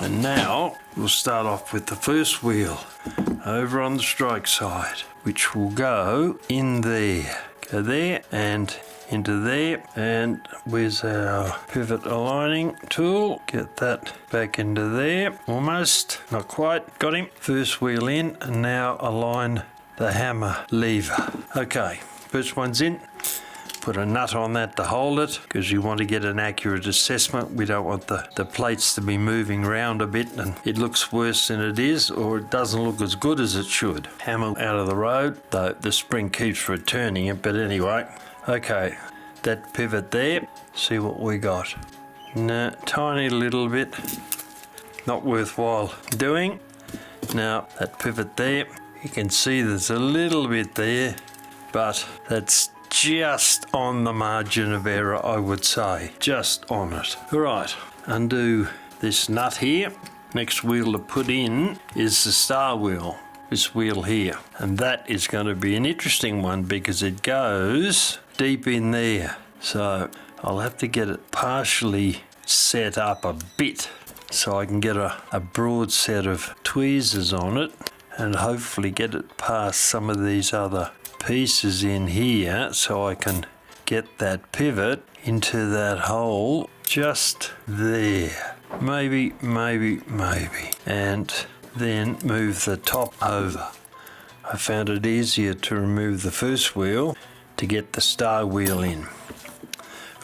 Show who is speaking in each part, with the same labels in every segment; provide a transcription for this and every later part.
Speaker 1: And now we'll start off with the first wheel over on the strike side, which will go in there. Go there and into there, and where's our pivot aligning tool? Get that back into there. Almost, not quite, got him. First wheel in, and now align the hammer lever. Okay, first one's in. Put a nut on that to hold it, because you want to get an accurate assessment. We don't want the plates to be moving around a bit and it looks worse than it is, or it doesn't look as good as it should. Hammer out of the road, though the spring keeps returning it, but anyway. Okay, that pivot there, see what we got. No, tiny little bit, not worthwhile doing. Now that pivot there, you can see there's a little bit there, but that's just on the margin of error, I would say, just on it. All right, undo this nut here. Next wheel to put in is the star wheel, this wheel here, and that is going to be an interesting one because it goes deep in there. So I'll have to get it partially set up a bit so I can get a broad set of tweezers on it and hopefully get it past some of these other pieces in here so I can get that pivot into that hole just there. Maybe. And then move the top over. I found it easier to remove the first wheel to get the star wheel in.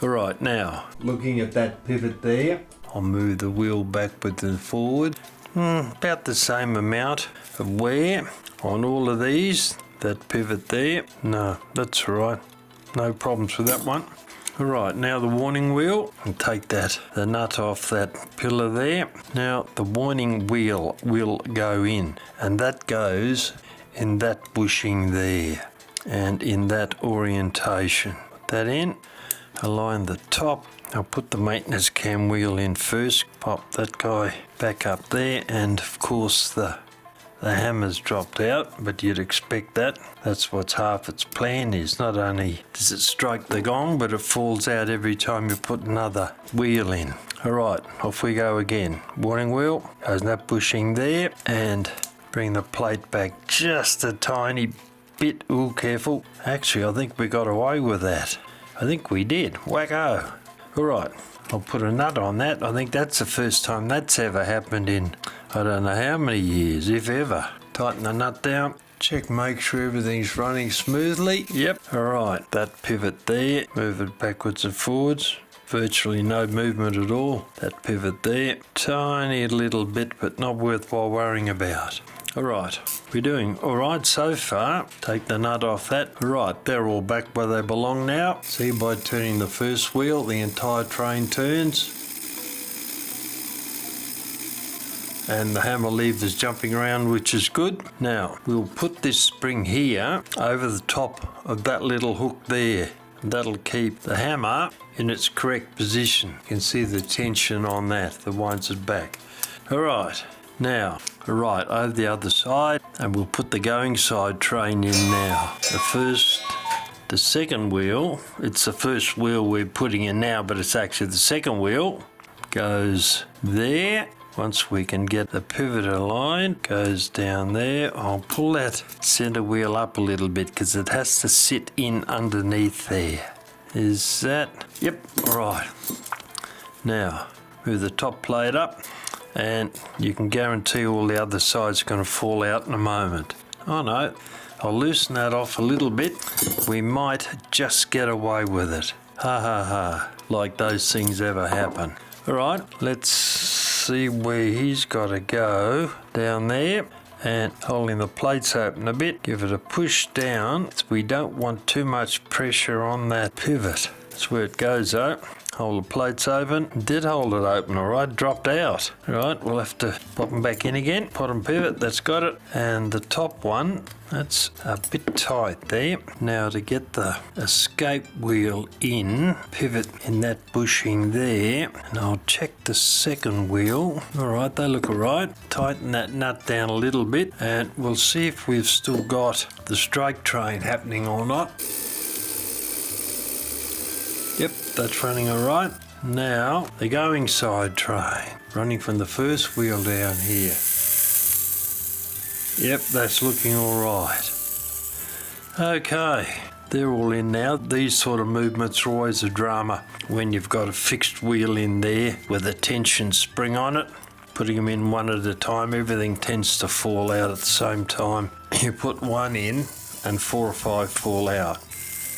Speaker 1: Alright, now looking at that pivot there, I'll move the wheel backwards and forward. About the same amount of wear on all of these. That pivot there, no, that's right, no problems with that one. Alright, now the warning wheel, and take the nut off that pillar there. Now the warning wheel will go in, and that goes in that bushing there and in that orientation. Put that in, align the top. I'll put the maintenance cam wheel in first, pop that guy back up there, and of course the hammer's dropped out, but you'd expect that. That's what's half its plan is. Not only does it strike the gong, but it falls out every time you put another wheel in. Alright, off we go again. Warning wheel, goes in that bushing there, and bring the plate back just a tiny bit. Ooh, careful. Actually, I think we got away with that. I think we did. Wacko. Alright, I'll put a nut on that. I think that's the first time that's ever happened in I don't know how many years, if ever. Tighten the nut down. Check, make sure everything's running smoothly. Yep. Alright, that pivot there. Move it backwards and forwards. Virtually no movement at all. That pivot there. Tiny little bit, but not worthwhile worrying about. Alright, we're doing alright so far. Take the nut off that. Alright, they're all back where they belong now. See, by turning the first wheel, the entire train turns. And the hammer lever's jumping around, which is good. Now, we'll put this spring here over the top of that little hook there. That'll keep the hammer in its correct position. You can see the tension on that winds it back. Alright, now, right over the other side, and we'll put the going side train in now. The second wheel, it's the first wheel we're putting in now, but it's actually the second wheel, goes there. Once we can get the pivot aligned, goes down there. I'll pull that center wheel up a little bit because it has to sit in underneath there. Is that? Yep, right. Now, move the top plate up and you can guarantee all the other sides are going to fall out in a moment. Oh no, I'll loosen that off a little bit. We might just get away with it. Ha ha ha, like those things ever happen. All right, let's see where he's got to go. Down there, and holding the plates open a bit, give it a push down. We don't want too much pressure on that pivot. That's where it goes though. Hold the plates open. Did hold it open, all right. Dropped out. All right, we'll have to pop them back in again. Bottom pivot, that's got it. And the top one, that's a bit tight there. Now to get the escape wheel in, pivot in that bushing there. And I'll check the second wheel. All right, they look all right. Tighten that nut down a little bit, and we'll see if we've still got the strike train happening or not. Yep, that's running all right. Now the going side train, running from the first wheel down here. Yep, that's looking all right. Okay, they're all in now. These sort of movements are always a drama when you've got a fixed wheel in there with a tension spring on it. Putting them in one at a time, everything tends to fall out at the same time. You put one in and 4 or 5 fall out.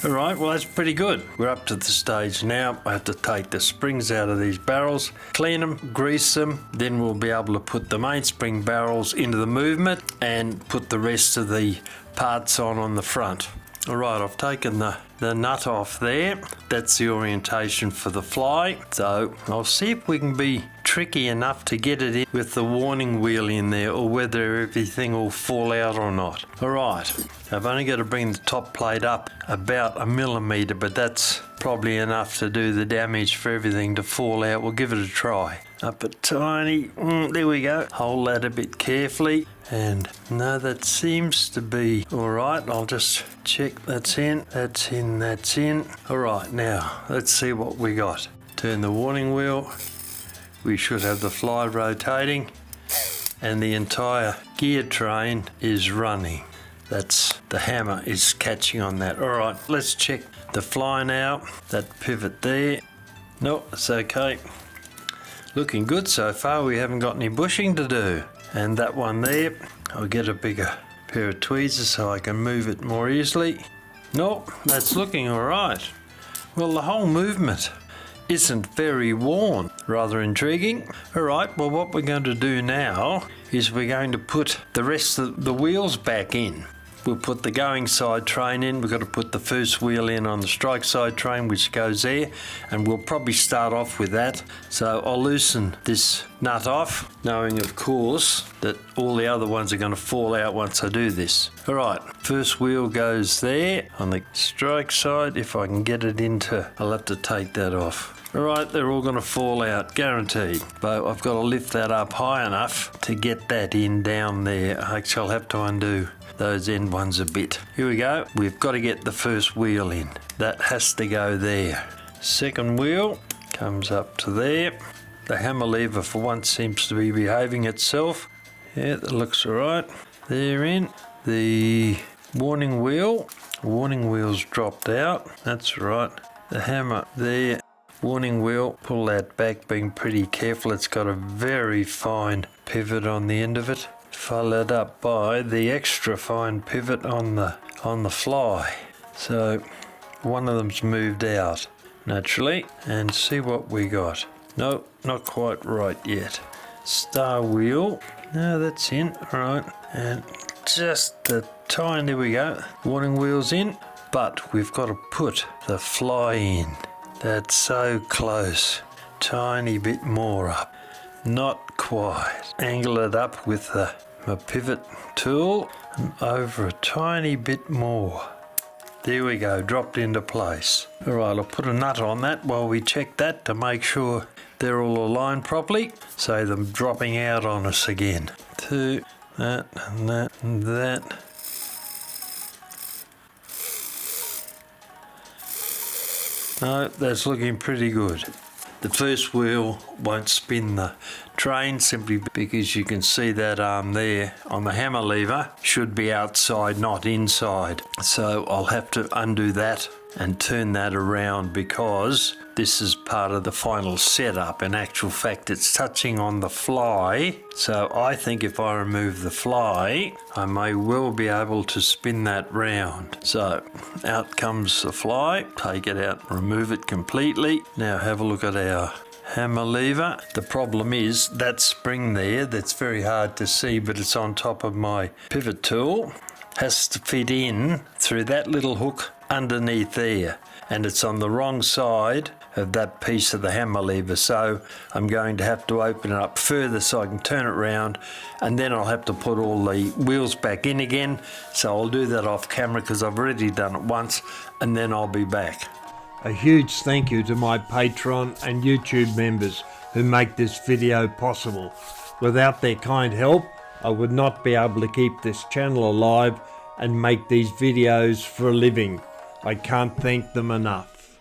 Speaker 1: Alright, well that's pretty good. We're up to the stage now. I have to take the springs out of these barrels, clean them, grease them, then we'll be able to put the mainspring barrels into the movement and put the rest of the parts on the front. Alright, I've taken the nut off there. That's the orientation for the fly. So I'll see if we can be tricky enough to get it in with the warning wheel in there, or whether everything will fall out or not. Alright, I've only got to bring the top plate up about 1 millimetre, but that's probably enough to do the damage for everything to fall out. We'll give it a try. Up a tiny, there we go. Hold that a bit carefully. And no, that seems to be all right. I'll just check that's in, that's in, that's in. All right, now let's see what we got. Turn the warning wheel. We should have the fly rotating and the entire gear train is running. That's the hammer is catching on that. All right, let's check the fly now. That pivot there. No, it's okay. Looking good so far. We haven't got any bushing to do. And that one there, I'll get a bigger pair of tweezers so I can move it more easily. Nope, that's looking all right. Well, the whole movement isn't very worn. Rather intriguing. All right, well, what we're going to do now is we're going to put the rest of the wheels back in. We'll put the going side train in. We've got to put the first wheel in on the strike side train, which goes there, and we'll probably start off with that. So I'll loosen this nut off, knowing of course that all the other ones are going to fall out once I do this. All right, first wheel goes there on the strike side. If I can get it into, I'll have to take that off. All right, they're all going to fall out, guaranteed. But I've got to lift that up high enough to get that in down there. Actually, I'll have to undo those end ones a bit. Here we go. We've got to get the first wheel in. That has to go there. Second wheel comes up to there. The hammer lever for once seems to be behaving itself. Yeah, that looks all right. They're in. The warning wheel's dropped out. That's right. The hammer there. Warning wheel, pull that back, being pretty careful. It's got a very fine pivot on the end of it, followed up by the extra fine pivot on the fly. So one of them's moved out naturally, and see what we got. Nope, not quite right yet. Star wheel, no, that's in. All right, and just the tine, there we go. Warning wheel's in, but we've got to put the fly in. That's so close. Tiny bit more up. Not quite. Angle it up with my pivot tool and over a tiny bit more. There we go, dropped into place. All right, I'll put a nut on that while we check that to make sure they're all aligned properly. Save them dropping out on us again. Two, that and that and that. No, that's looking pretty good. The first wheel won't spin the train simply because you can see that arm there on the hammer lever should be outside, not inside. So I'll have to undo that and turn that around because this is part of the final setup. In actual fact, it's touching on the fly. So I think if I remove the fly, I may well be able to spin that round. So out comes the fly, take it out, remove it completely. Now have a look at our hammer lever. The problem is that spring there, that's very hard to see, but it's on top of my pivot tool, has to fit in through that little hook underneath there, and it's on the wrong side of that piece of the hammer lever, so I'm going to have to open it up further so I can turn it around, and then I'll have to put all the wheels back in again. So I'll do that off camera because I've already done it once, and then I'll be back.
Speaker 2: A huge thank you to my Patreon and YouTube members who make this video possible. Without their kind help, I would not be able to keep this channel alive and make these videos for a living. I can't thank them enough.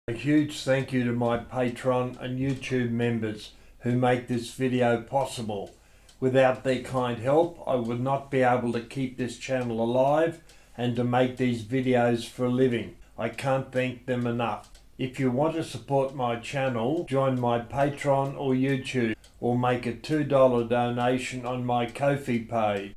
Speaker 2: A huge thank you to my Patreon and YouTube members who make this video possible. Without their kind help, I would not be able to keep this channel alive and to make these videos for a living. I can't thank them enough. If you want to support my channel, join my Patreon or YouTube, or make a $2 donation on my Ko-fi page.